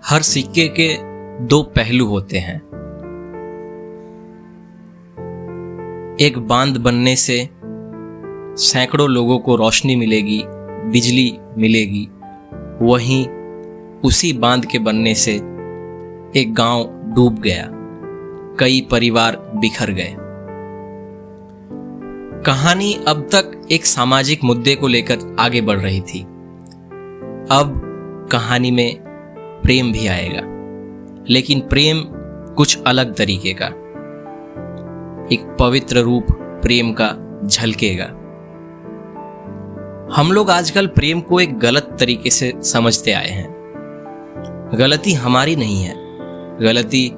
हर सिक्के के दो पहलू होते हैं। एक बांध बनने से सैकड़ों लोगों को रोशनी मिलेगी, बिजली मिलेगी, वहीं उसी बांध के बनने से एक गांव डूब गया, कई परिवार बिखर गए। कहानी अब तक एक सामाजिक मुद्दे को लेकर आगे बढ़ रही थी। अब कहानी में प्रेम भी आएगा, लेकिन प्रेम कुछ अलग तरीके का, एक पवित्र रूप प्रेम का झलकेगा। हम लोग आजकल प्रेम को एक गलत तरीके से समझते आए हैं। गलती हमारी नहीं है, गलती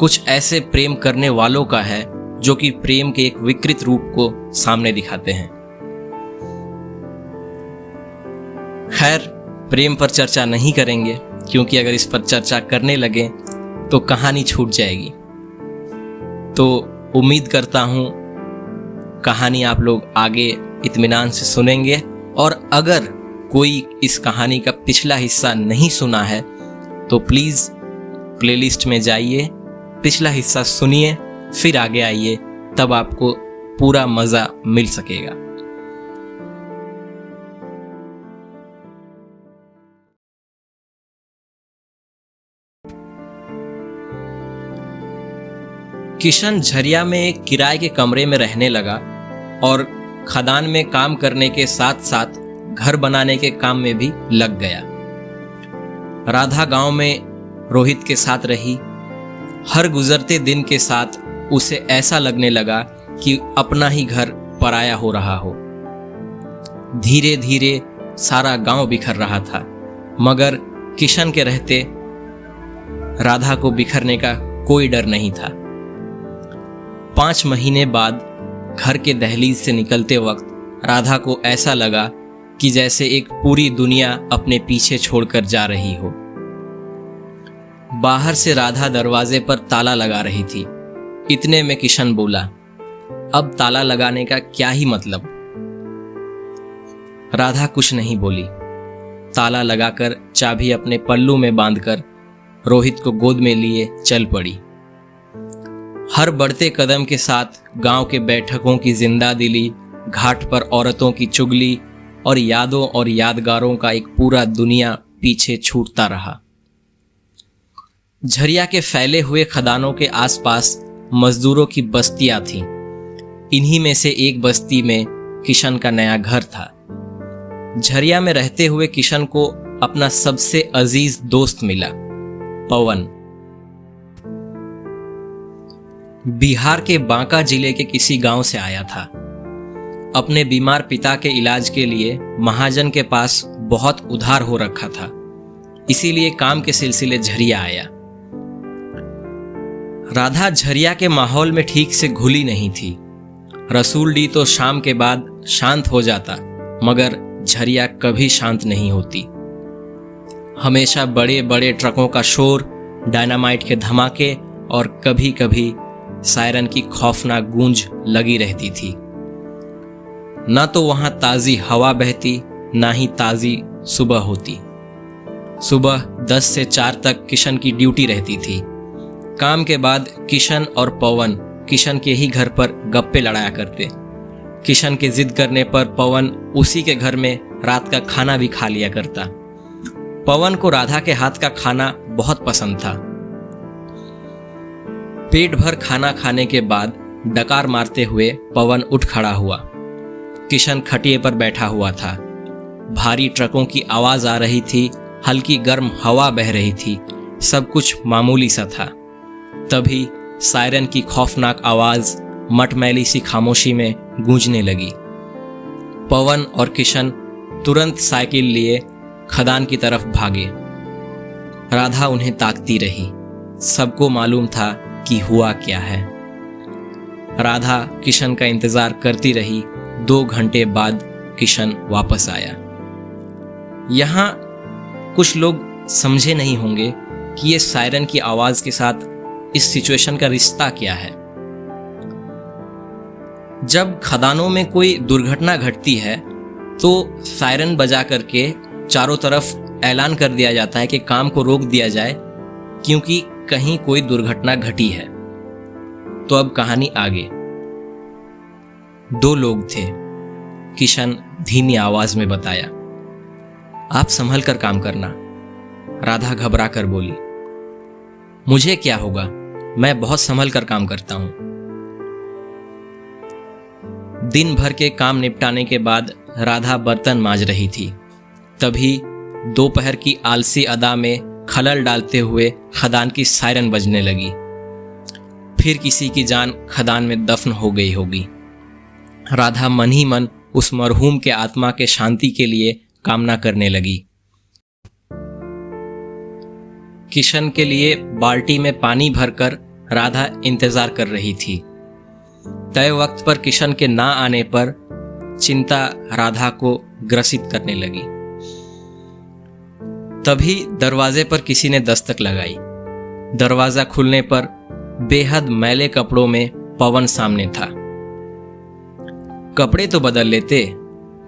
कुछ ऐसे प्रेम करने वालों का है जो कि प्रेम के एक विकृत रूप को सामने दिखाते हैं। खैर, प्रेम पर चर्चा नहीं करेंगे, क्योंकि अगर इस पर चर्चा करने लगे तो कहानी छूट जाएगी। तो उम्मीद करता हूं कहानी आप लोग आगे इत्मीनान से सुनेंगे, और अगर कोई इस कहानी का पिछला हिस्सा नहीं सुना है तो प्लीज़ प्लेलिस्ट में जाइए, पिछला हिस्सा सुनिए, फिर आगे आइए, तब आपको पूरा मज़ा मिल सकेगा। किशन झरिया में एक किराए के कमरे में रहने लगा और खदान में काम करने के साथ साथ घर बनाने के काम में भी लग गया। राधा गांव में रोहित के साथ रही। हर गुजरते दिन के साथ उसे ऐसा लगने लगा कि अपना ही घर पराया हो रहा हो। धीरे धीरे सारा गांव बिखर रहा था, मगर किशन के रहते राधा को बिखरने का कोई डर नहीं था। 5 महीने बाद घर के दहलीज से निकलते वक्त राधा को ऐसा लगा कि जैसे एक पूरी दुनिया अपने पीछे छोड़कर जा रही हो। बाहर से राधा दरवाजे पर ताला लगा रही थी। इतने में किशन बोला, अब ताला लगाने का क्या ही मतलब। राधा कुछ नहीं बोली। ताला लगाकर चाबी अपने पल्लू में बांधकर रोहित को गोद में लिए चल पड़ी। हर बढ़ते कदम के साथ गांव के बैठकों की जिंदादिली, घाट पर औरतों की चुगली और यादों और यादगारों का एक पूरा दुनिया पीछे छूटता रहा। झरिया के फैले हुए खदानों के आसपास मजदूरों की बस्तियां थीं। इन्हीं में से एक बस्ती में किशन का नया घर था। झरिया में रहते हुए किशन को अपना सबसे अजीज दोस्त मिला, पवन। बिहार के बांका जिले के किसी गांव से आया था। अपने बीमार पिता के इलाज के लिए महाजन के पास बहुत उधार हो रखा था, इसीलिए काम के सिलसिले झरिया आया। राधा झरिया के माहौल में ठीक से घुली नहीं थी। रसूलडी तो शाम के बाद शांत हो जाता, मगर झरिया कभी शांत नहीं होती। हमेशा बड़े बड़े ट्रकों का शोर, डायनामाइट के धमाके और कभी कभी सायरन की खौफनाक गूंज लगी रहती थी। न तो वहां ताजी हवा बहती, ना ही ताजी सुबह होती। सुबह 10 से 4 तक किशन की ड्यूटी रहती थी। काम के बाद किशन और पवन किशन के ही घर पर गप्पे लड़ाया करते। किशन के जिद करने पर पवन उसी के घर में रात का खाना भी खा लिया करता। पवन को राधा के हाथ का खाना बहुत पसंद था। पेट भर खाना खाने के बाद डकार मारते हुए पवन उठ खड़ा हुआ। किशन खटिए पर बैठा हुआ था। भारी ट्रकों की आवाज आ रही थी, हल्की गर्म हवा बह रही थी, सब कुछ मामूली सा था। तभी सायरन की खौफनाक आवाज मटमैली सी खामोशी में गूंजने लगी। पवन और किशन तुरंत साइकिल लिए खदान की तरफ भागे। राधा उन्हें ताकती रही। सबको मालूम था कि हुआ क्या है। राधा किशन का इंतजार करती रही। 2 घंटे बाद किशन वापस आया। यहां कुछ लोग समझे नहीं होंगे कि ये सायरन की आवाज के साथ इस सिचुएशन का रिश्ता क्या है। जब खदानों में कोई दुर्घटना घटती है तो सायरन बजा करके चारों तरफ ऐलान कर दिया जाता है कि काम को रोक दिया जाए क्योंकि कहीं कोई दुर्घटना घटी है। तो अब कहानी आगे। 2 लोग थे, किशन धीमी आवाज में बताया। आप संभल कर काम करना, राधा घबरा कर बोली। मुझे क्या होगा, मैं बहुत संभल कर काम करता हूं। दिन भर के काम निपटाने के बाद राधा बर्तन मांज रही थी, तभी दोपहर की आलसी अदा में खलल डालते हुए खदान की सायरन बजने लगी। फिर किसी की जान खदान में दफन हो गई होगी। राधा मन ही मन उस मरहूम के आत्मा के शांति के लिए कामना करने लगी। किशन के लिए बाल्टी में पानी भरकर राधा इंतजार कर रही थी। तय वक्त पर किशन के ना आने पर चिंता राधा को ग्रसित करने लगी। तभी दरवाजे पर किसी ने दस्तक लगाई। दरवाजा खुलने पर बेहद मैले कपड़ों में पवन सामने था। कपड़े तो बदल लेते,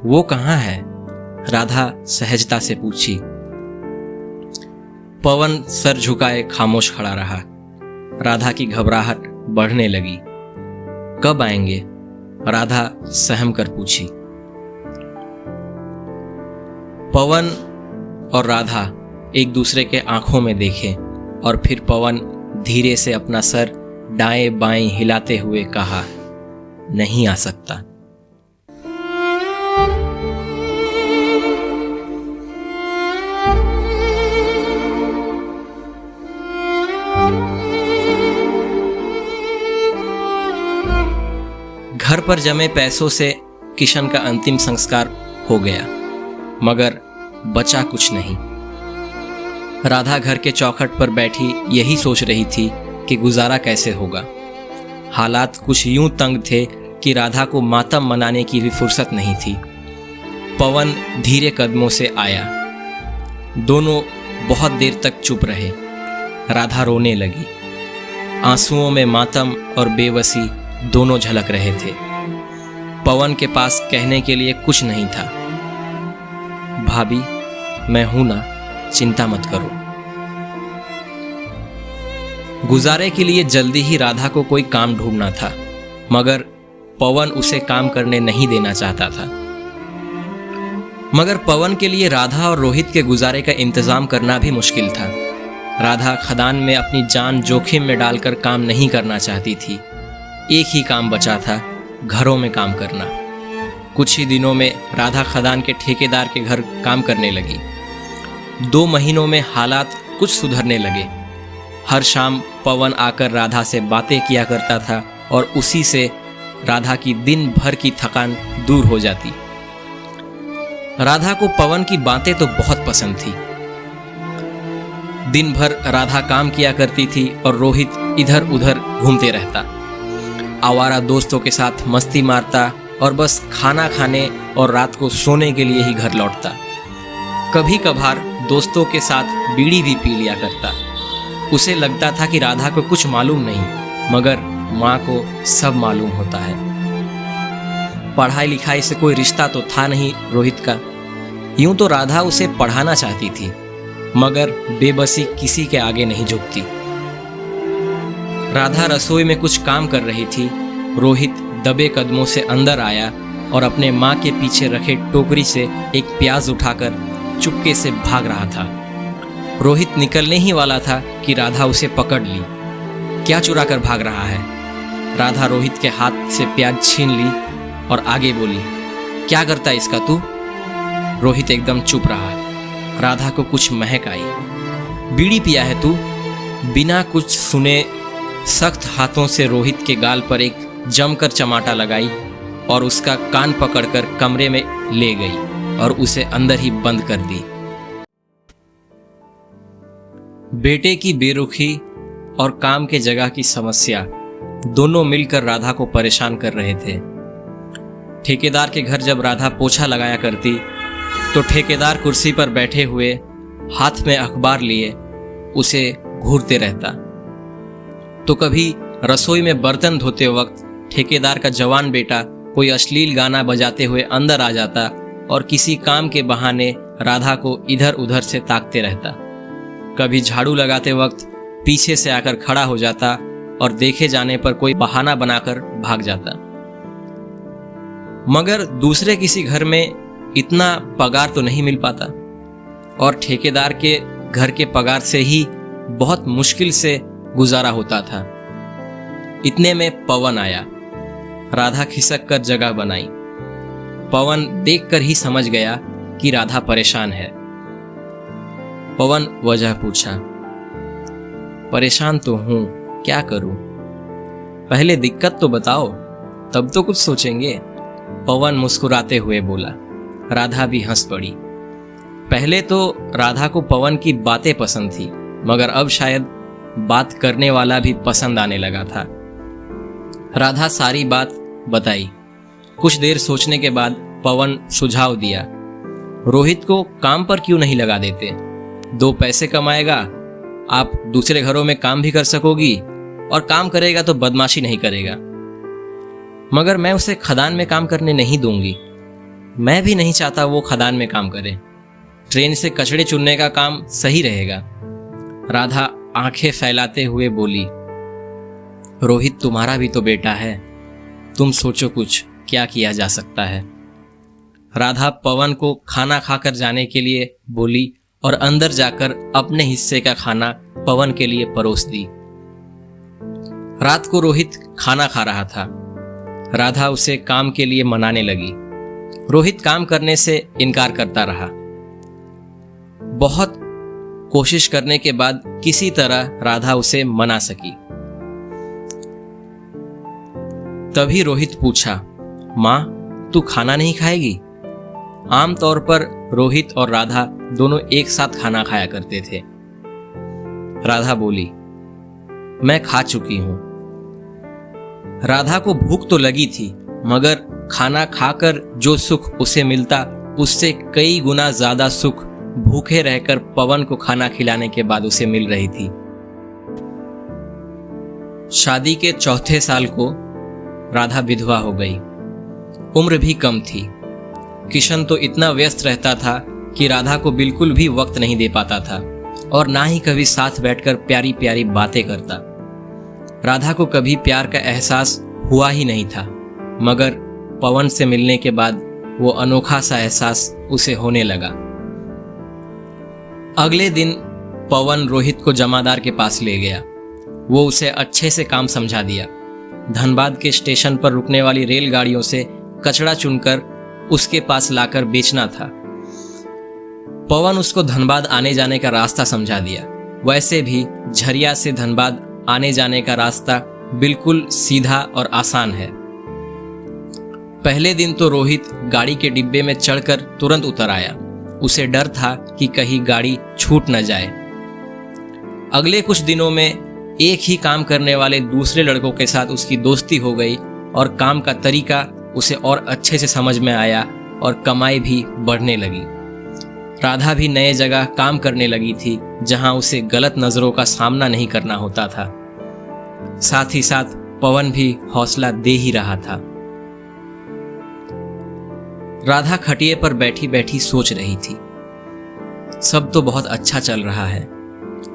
वो कहाँ है? राधा सहजता से पूछी। पवन सर झुकाए खामोश खड़ा रहा। राधा की घबराहट बढ़ने लगी। कब आएंगे? राधा सहम कर पूछी। पवन और राधा एक दूसरे के आंखों में देखे और फिर पवन धीरे से अपना सर दाएं बाएं हिलाते हुए कहा, नहीं आ सकता। घर पर जमे पैसों से किशन का अंतिम संस्कार हो गया, मगर बचा कुछ नहीं। राधा घर के चौखट पर बैठी यही सोच रही थी कि गुजारा कैसे होगा। हालात कुछ यूं तंग थे कि राधा को मातम मनाने की भी फुर्सत नहीं थी। पवन धीरे कदमों से आया। दोनों बहुत देर तक चुप रहे। राधा रोने लगी। आंसुओं में मातम और बेबसी दोनों झलक रहे थे। पवन के पास कहने के लिए कुछ नहीं था। भाभी, मैं हूं ना, चिंता मत करो। गुजारे के लिए जल्दी ही राधा को कोई काम ढूंढना था, मगर पवन उसे काम करने नहीं देना चाहता था। मगर पवन के लिए राधा और रोहित के गुजारे का इंतजाम करना भी मुश्किल था। राधा खदान में अपनी जान जोखिम में डालकर काम नहीं करना चाहती थी। एक ही काम बचा था, घरों में काम करना। कुछ ही दिनों में राधा खदान के ठेकेदार के घर काम करने लगी। 2 महीनों में हालात कुछ सुधरने लगे। हर शाम पवन आकर राधा से बातें किया करता था और उसी से राधा की दिन भर की थकान दूर हो जाती। राधा को पवन की बातें तो बहुत पसंद थी। दिन भर राधा काम किया करती थी और रोहित इधर उधर घूमते रहता। आवारा दोस्तों के साथ मस्ती मारता और बस खाना खाने और रात को सोने के लिए ही घर लौटता। कभी कभार दोस्तों के साथ बीड़ी भी पी लिया करता। उसे लगता था कि राधा को कुछ मालूम नहीं, मगर माँ को सब मालूम होता है। पढ़ाई लिखाई से कोई रिश्ता तो था नहीं रोहित का। यूं तो राधा उसे पढ़ाना चाहती थी, मगर बेबसी किसी के आगे नहीं झुकती। राधा रसोई में कुछ काम कर रही थी। रोहित दबे कदमों से अंदर आया और अपने माँ के पीछे रखे टोकरी से एक प्याज उठाकर चुपके से भाग रहा था। रोहित निकलने ही वाला था कि राधा उसे पकड़ ली। क्या चुरा कर भाग रहा है? राधा रोहित के हाथ से प्याज छीन ली और आगे बोली, क्या करता है इसका तू? रोहित एकदम चुप रहा। राधा को कुछ महक आई। बीड़ी पिया है तू? बिना कुछ सुने सख्त हाथों से रोहित के गाल पर एक जमकर चमाटा लगाई और उसका कान पकड़कर कमरे में ले गई और उसे अंदर ही बंद कर दी। बेटे की बेरुखी और काम के जगह की समस्या दोनों मिलकर राधा को परेशान कर रहे थे। ठेकेदार के घर जब राधा पोछा लगाया करती तो ठेकेदार कुर्सी पर बैठे हुए हाथ में अखबार लिए उसे घूरते रहता। तो कभी रसोई में बर्तन धोते वक्त ठेकेदार का जवान बेटा कोई अश्लील गाना बजाते हुए अंदर आ जाता और किसी काम के बहाने राधा को इधर उधर से ताकते रहता। कभी झाड़ू लगाते वक्त पीछे से आकर खड़ा हो जाता और देखे जाने पर कोई बहाना बनाकर भाग जाता। मगर दूसरे किसी घर में इतना पगार तो नहीं मिल पाता और ठेकेदार के घर के पगार से ही बहुत मुश्किल से गुजारा होता था। इतने में पवन आया। राधा खिसक कर जगह बनाई। पवन देखकर ही समझ गया कि राधा परेशान है। पवन वजह पूछा। परेशान तो हूं, क्या करूं? पहले दिक्कत तो बताओ, तब तो कुछ सोचेंगे। पवन मुस्कुराते हुए बोला। राधा भी हंस पड़ी। पहले तो राधा को पवन की बातें पसंद थी, मगर अब शायद बात करने वाला भी पसंद आने लगा था। राधा सारी बात बताई। कुछ देर सोचने के बाद पवन सुझाव दिया, रोहित को काम पर क्यों नहीं लगा देते? 2 पैसे कमाएगा, आप दूसरे घरों में काम भी कर सकोगी और काम करेगा तो बदमाशी नहीं करेगा। मगर मैं उसे खदान में काम करने नहीं दूंगी। मैं भी नहीं चाहता वो खदान में काम करे। ट्रेन से कचड़े चुनने का काम सही रहेगा। राधा आंखें फैलाते हुए बोली, रोहित तुम्हारा भी तो बेटा है, तुम सोचो कुछ क्या किया जा सकता है। राधा पवन को खाना खाकर जाने के लिए बोली और अंदर जाकर अपने हिस्से का खाना पवन के लिए परोस दी। रात को रोहित खाना खा रहा था। राधा उसे काम के लिए मनाने लगी। रोहित काम करने से इनकार करता रहा। बहुत कोशिश करने के बाद किसी तरह राधा उसे मना सकी। तभी रोहित पूछा, माँ तू खाना नहीं खाएगी? आमतौर पर रोहित और राधा दोनों एक साथ खाना खाया करते थे। राधा बोली, मैं खा चुकी हूं। राधा को भूख तो लगी थी, मगर खाना खाकर जो सुख उसे मिलता उससे कई गुना ज्यादा सुख भूखे रहकर पवन को खाना खिलाने के बाद उसे मिल रही थी। शादी के 4थे साल को राधा विधवा हो गई। उम्र भी कम थी। किशन तो इतना व्यस्त रहता था कि राधा को बिल्कुल भी वक्त नहीं दे पाता था और ना ही कभी साथ बैठकर प्यारी प्यारी बातें करता। राधा को कभी प्यार का एहसास हुआ ही नहीं था, मगर पवन से मिलने के बाद वो अनोखा सा एहसास उसे होने लगा। अगले दिन पवन रोहित को जमादार के पास ले गया। वो उसे अच्छे से काम समझा दिया। धनबाद के स्टेशन पर रुकने वाली रेलगाड़ियों से कचड़ा चुनकर उसके पास लाकर बेचना था। पवन उसको धनबाद आने जाने का रास्ता समझा दिया। वैसे भी झरिया से धनबाद आने जाने का रास्ता बिल्कुल सीधा और आसान है। पहले दिन तो रोहित गाड़ी के डिब्बे में चढ़कर तुरंत उतर आया। उसे डर था कि कहीं गाड़ी छूट न जाए। अगले कुछ दिनों में एक ही काम करने वाले दूसरे लड़कों के साथ उसकी दोस्ती हो गई और काम का तरीका उसे और अच्छे से समझ में आया और कमाई भी बढ़ने लगी। राधा भी नए जगह काम करने लगी थी, जहां उसे गलत नजरों का सामना नहीं करना होता था। साथ ही साथ पवन भी हौसला दे ही रहा था। राधा खटिए पर बैठी बैठी सोच रही थी, सब तो बहुत अच्छा चल रहा है,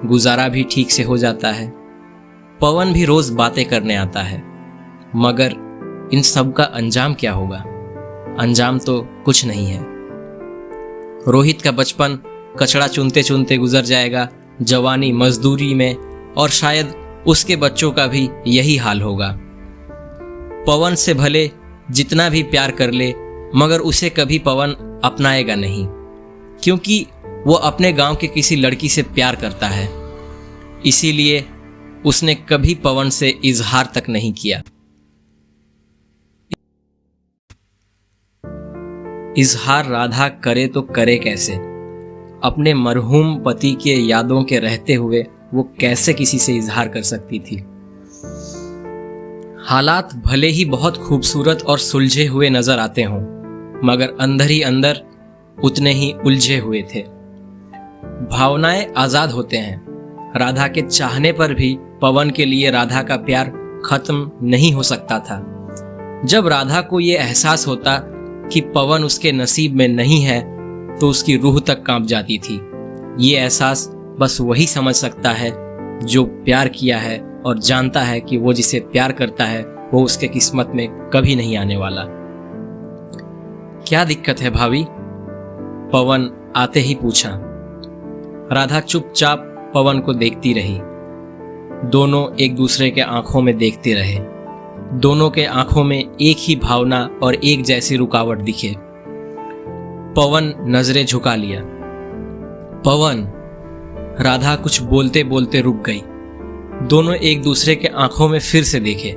गुजारा भी ठीक से हो जाता है, पवन भी रोज बातें करने आता है, मगर इन सब का अंजाम क्या होगा? अंजाम तो कुछ नहीं है। रोहित का बचपन कचड़ा चुनते चुनते गुजर जाएगा, जवानी मजदूरी में, और शायद उसके बच्चों का भी यही हाल होगा। पवन से भले जितना भी प्यार कर ले, मगर उसे कभी पवन अपनाएगा नहीं, क्योंकि वो अपने गांव के किसी लड़की से प्यार करता है। इसीलिए उसने कभी पवन से इजहार तक नहीं किया। इजहार राधा करे तो करे कैसे? अपने मरहूम पति के यादों के रहते हुए वो कैसे किसी से इजहार कर सकती थी? हालात भले ही बहुत खूबसूरत और सुलझे हुए नजर आते हों, मगर अंदर ही अंदर उतने ही उलझे हुए थे। भावनाएं आजाद होते हैं। राधा के चाहने पर भी पवन के लिए राधा का प्यार खत्म नहीं हो सकता था। जब राधा को यह एहसास होता कि पवन उसके नसीब में नहीं है, तो उसकी रूह तक कांप जाती थी। ये एहसास बस वही समझ सकता है जो प्यार किया है और जानता है कि वो जिसे प्यार करता है वो उसके किस्मत में कभी नहीं आने वाला। क्या दिक्कत है भाभी? पवन आते ही पूछा। राधा चुपचाप पवन को देखती रही। दोनों एक दूसरे के आंखों में देखते रहे। दोनों के आंखों में एक ही भावना और एक जैसी रुकावट दिखे। पवन नजरें झुका लिया। पवन, राधा कुछ बोलते बोलते रुक गई। दोनों एक दूसरे के आंखों में फिर से देखे।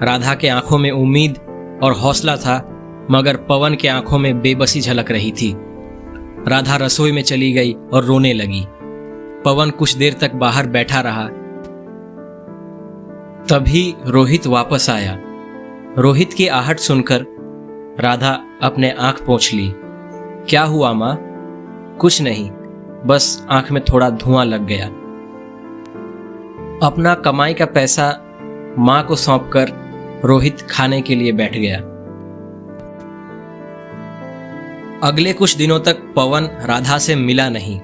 राधा के आंखों में उम्मीद और हौसला था, मगर पवन के आंखों में बेबसी झलक रही थी। राधा रसोई में चली गई और रोने लगी। पवन कुछ देर तक बाहर बैठा रहा। तभी रोहित वापस आया। रोहित की आहट सुनकर राधा अपने आंख पोंछ ली। क्या हुआ माँ? कुछ नहीं, बस आंख में थोड़ा धुआं लग गया। अपना कमाई का पैसा माँ को सौंपकर रोहित खाने के लिए बैठ गया। अगले कुछ दिनों तक पवन राधा से मिला नहीं।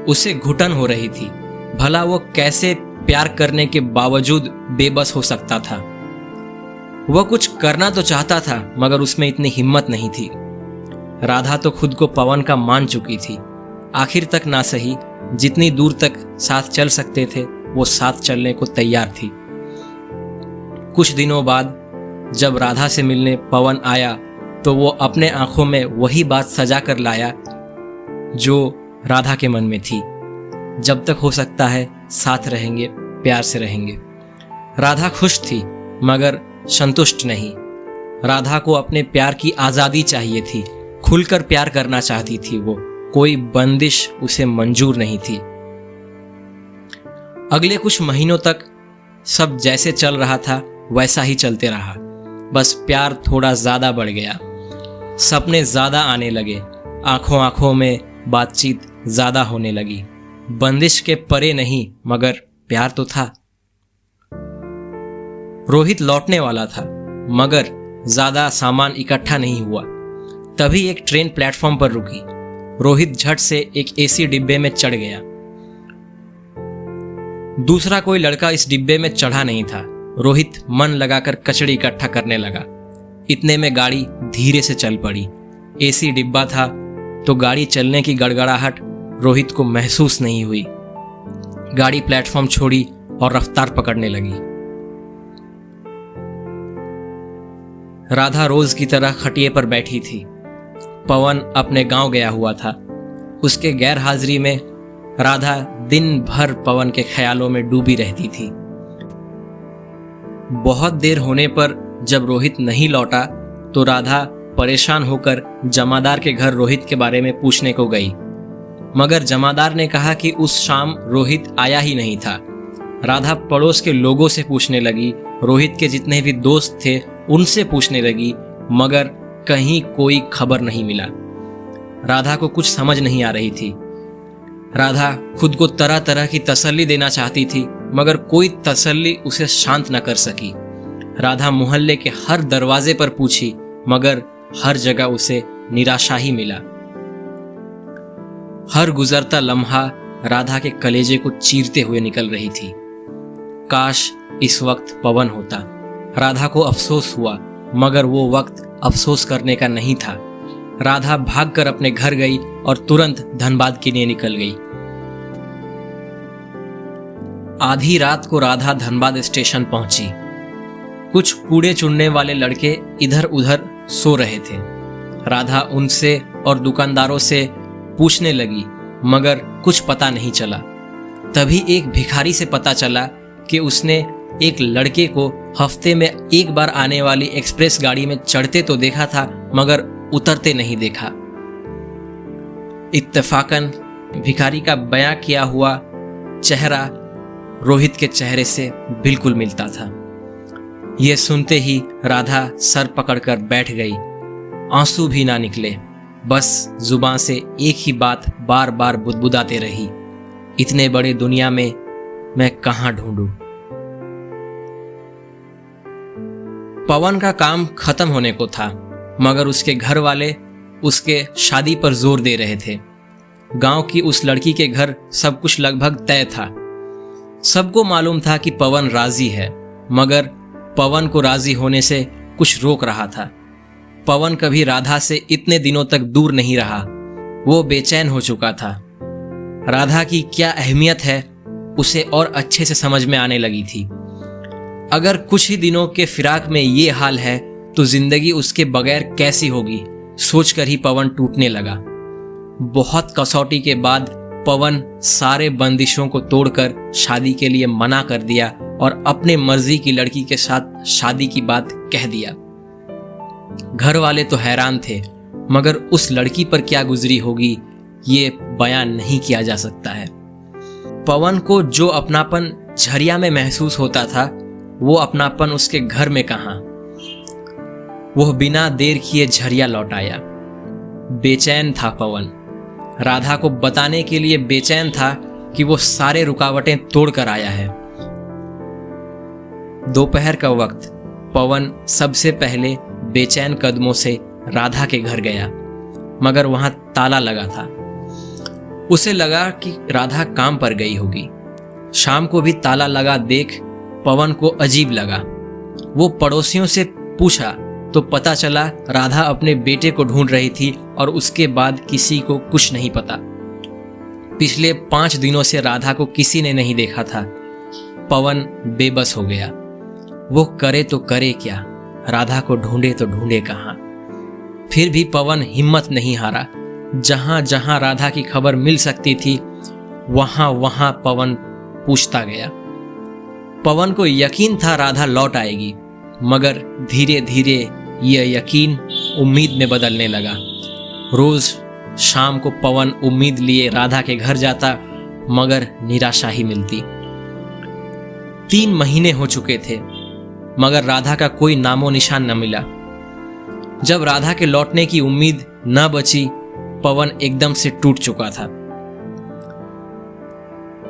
उसे घुटन हो रही थी। भला वो कैसे प्यार करने के बावजूद बेबस हो सकता था? वह कुछ करना तो चाहता था, मगर उसमें इतनी हिम्मत नहीं थी। राधा तो खुद को पवन का मान चुकी थी। आखिर तक ना सही, जितनी दूर तक साथ चल सकते थे वो साथ चलने को तैयार थी। कुछ दिनों बाद जब राधा से मिलने पवन आया तो वो अपने आंखों में वही बात सजा कर लाया जो राधा के मन में थी। जब तक हो सकता है साथ रहेंगे, प्यार से रहेंगे। राधा खुश थी मगर संतुष्ट नहीं। राधा को अपने प्यार की आज़ादी चाहिए थी। खुलकर प्यार करना चाहती थी वो। कोई बंदिश उसे मंजूर नहीं थी। अगले कुछ महीनों तक सब जैसे चल रहा था वैसा ही चलते रहा। बस प्यार थोड़ा ज़्यादा बढ़ गया। सपने ज़्यादा आने लगे। आंखों आंखों में बातचीत ज़्यादा होने लगी। बंदिश के परे नहीं, मगर प्यार तो था। रोहित लौटने वाला था, मगर ज़्यादा सामान इकट्ठा नहीं हुआ। तभी एक ट्रेन प्लेटफॉर्म पर रुकी। रोहित झट से एक एसी डिब्बे में चढ़ गया। दूसरा कोई लड़का इस डिब्बे में चढ़ा नहीं था। रोहित मन लगाकर कचड़ी इकट्ठा करने लगा। इतने में गाड़ी धीरे से चल पड़ी। एसी डिब्बा था तो गाड़ी चलने की गड़गड़ाहट रोहित को महसूस नहीं हुई। गाड़ी प्लेटफॉर्म छोड़ी और रफ्तार पकड़ने लगी। राधा रोज की तरह खटिए पर बैठी थी। पवन अपने गांव गया हुआ था। उसके गैर हाजिरी में राधा दिन भर पवन के ख्यालों में डूबी रहती थी। बहुत देर होने पर जब रोहित नहीं लौटा तो राधा परेशान होकर जमादार के घर रोहित के बारे में पूछने को गई, मगर जमादार ने कहा कि उस शाम रोहित आया ही नहीं था। राधा पड़ोस के लोगों से पूछने लगी, रोहित के जितने भी दोस्त थे उनसे पूछने लगी, मगर कहीं कोई खबर नहीं मिला। राधा को कुछ समझ नहीं आ रही थी। राधा खुद को तरह तरह की तसल्ली देना चाहती थी, मगर कोई तसल्ली उसे शांत न कर सकी। राधा मोहल्ले के हर दरवाजे पर पूछी, मगर हर जगह उसे निराशा ही मिला। हर गुजरता लम्हा राधा के कलेजे को चीरते हुए निकल रही थी। काश इस वक्त पवन होता। राधा को अफसोस हुआ, मगर वो वक्त अफसोस करने का नहीं था। राधा भागकर अपने घर गई और तुरंत धनबाद के लिए निकल गई। आधी रात को राधा धनबाद स्टेशन पहुंची। कुछ कूड़े चुनने वाले लड़के इधर उधर सो रहे थे। राधा उनसे और दुकानदारों से पूछने लगी, मगर कुछ पता नहीं चला। तभी एक भिखारी से पता चला कि उसने एक लड़के को हफ्ते में एक बार आने वाली एक्सप्रेस गाड़ी में चढ़ते तो देखा था, मगर उतरते नहीं देखा। इत्तेफाकन भिखारी का बयां किया हुआ चेहरा रोहित के चेहरे से बिल्कुल मिलता था। यह सुनते ही राधा सर पकड़कर बैठ गई। आंसू भी ना निकले, बस जुबान से एक ही बात बार बार बुदबुदाते रही, इतने बड़े दुनिया में मैं कहां ढूंढूं। पवन का काम खत्म होने को था, मगर उसके घर वाले उसके शादी पर जोर दे रहे थे। गांव की उस लड़की के घर सब कुछ लगभग तय था। सबको मालूम था कि पवन राजी है, मगर पवन को राजी होने से कुछ रोक रहा था। पवन कभी राधा से इतने दिनों तक दूर नहीं रहा। वो बेचैन हो चुका था। राधा की क्या अहमियत है उसे और अच्छे से समझ में आने लगी थी। अगर कुछ ही दिनों के फिराक में ये हाल है तो जिंदगी उसके बगैर कैसी होगी, सोचकर ही पवन टूटने लगा। बहुत कसौटी के बाद पवन सारे बंदिशों को तोड़कर शादी के लिए मना कर दिया और अपने मर्जी की लड़की के साथ शादी की बात कह दिया। घर वाले तो हैरान थे, मगर उस लड़की पर क्या गुजरी होगी ये बयान नहीं किया जा सकता है। पवन को जो अपनापन झरिया में महसूस होता था, वो अपनापन उसके घर में कहाँ। वह बिना देर किए झरिया लौट आया। बेचैन था पवन, राधा को बताने के लिए बेचैन था कि वो सारे रुकावटें तोड़कर आया है। दोपहर का वक्त पवन सबसे पहले बेचैन कदमों से राधा के घर गया, मगर वहां ताला लगा था। उसे लगा कि राधा काम पर गई होगी। शाम को भी ताला लगा देख पवन को अजीब लगा। वो पड़ोसियों से पूछा तो पता चला राधा अपने बेटे को ढूंढ रही थी और उसके बाद किसी को कुछ नहीं पता। पिछले 5 दिनों से राधा को किसी ने नहीं देखा था। पवन बेबस हो गया। वो करे तो करे क्या, राधा को ढूंढे तो ढूंढे कहाँ। फिर भी पवन हिम्मत नहीं हारा। जहां जहां राधा की खबर मिल सकती थी वहां वहां पवन पूछता गया। पवन को यकीन था राधा लौट आएगी, मगर धीरे धीरे यह यकीन उम्मीद में बदलने लगा। रोज शाम को पवन उम्मीद लिए राधा के घर जाता, मगर निराशा ही मिलती। 3 महीने हो चुके थे, मगर राधा का कोई नामो निशान न मिला। जब राधा के लौटने की उम्मीद न बची, पवन एकदम से टूट चुका था।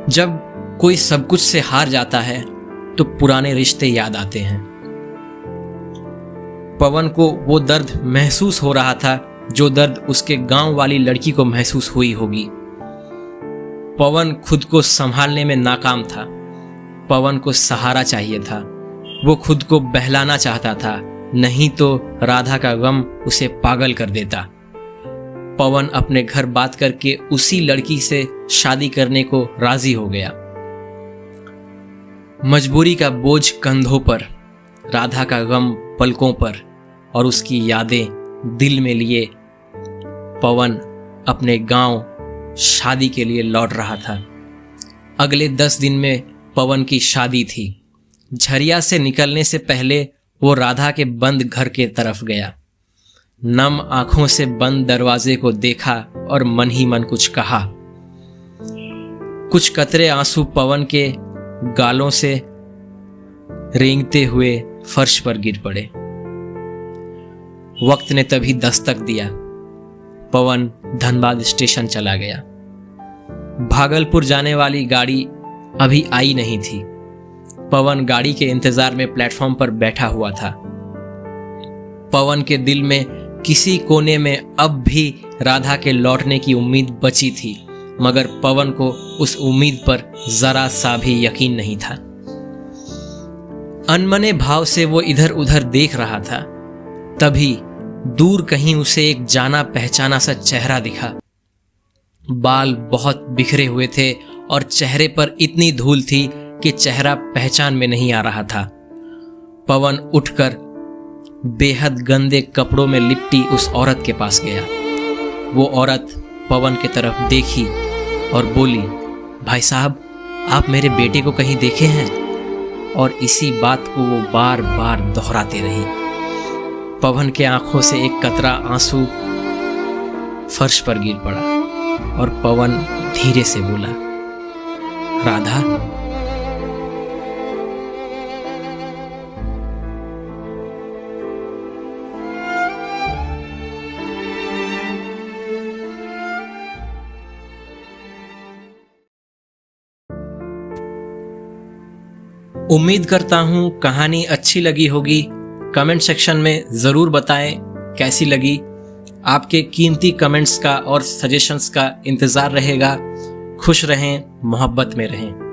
जब कोई सब कुछ से हार जाता है तो पुराने रिश्ते याद आते हैं। पवन को वो दर्द महसूस हो रहा था जो दर्द उसके गांव वाली लड़की को महसूस हुई होगी। पवन खुद को संभालने में नाकाम था। पवन को सहारा चाहिए था। वो खुद को बहलाना चाहता था, नहीं तो राधा का गम उसे पागल कर देता। पवन अपने घर बात करके उसी लड़की से शादी करने को राजी हो गया। मजबूरी का बोझ कंधों पर, राधा का गम पलकों पर और उसकी यादें दिल में लिए पवन अपने गांव शादी के लिए लौट रहा था। अगले 10 दिन में पवन की शादी थी। झरिया से निकलने से पहले वो राधा के बंद घर के तरफ गया। नम आंखों से बंद दरवाजे को देखा और मन ही मन कुछ कहा। कुछ कतरे आंसू पवन के गालों से रेंगते हुए फर्श पर गिर पड़े। वक्त ने तभी दस्तक दिया। पवन धनबाद स्टेशन चला गया। भागलपुर जाने वाली गाड़ी अभी आई नहीं थी। पवन गाड़ी के इंतजार में प्लेटफॉर्म पर बैठा हुआ था। पवन के दिल में किसी कोने में अब भी राधा के लौटने की उम्मीद बची थी, मगर पवन को उस उम्मीद पर जरा सा भी यकीन नहीं था। अनमने भाव से वो इधर उधर देख रहा था। तभी दूर कहीं उसे एक जाना पहचाना सा चेहरा दिखा। बाल बहुत बिखरे हुए थे और चेहरे पर इतनी धूल थी कि चेहरा पहचान में नहीं आ रहा था। पवन उठकर बेहद गंदे कपड़ों में लिपटी उस औरत के पास गया। वो औरत पवन की तरफ देखी और बोली, भाई साहब, आप मेरे बेटे को कहीं देखे हैं? और इसी बात को वो बार बार दोहराती रही। पवन के आंखों से एक कतरा आंसू फर्श पर गिर पड़ा और पवन धीरे से बोला, राधा। उम्मीद करता हूँ कहानी अच्छी लगी होगी। कमेंट सेक्शन में ज़रूर बताएं कैसी लगी। आपके कीमती कमेंट्स का और सजेशंस का इंतज़ार रहेगा। खुश रहें, मोहब्बत में रहें।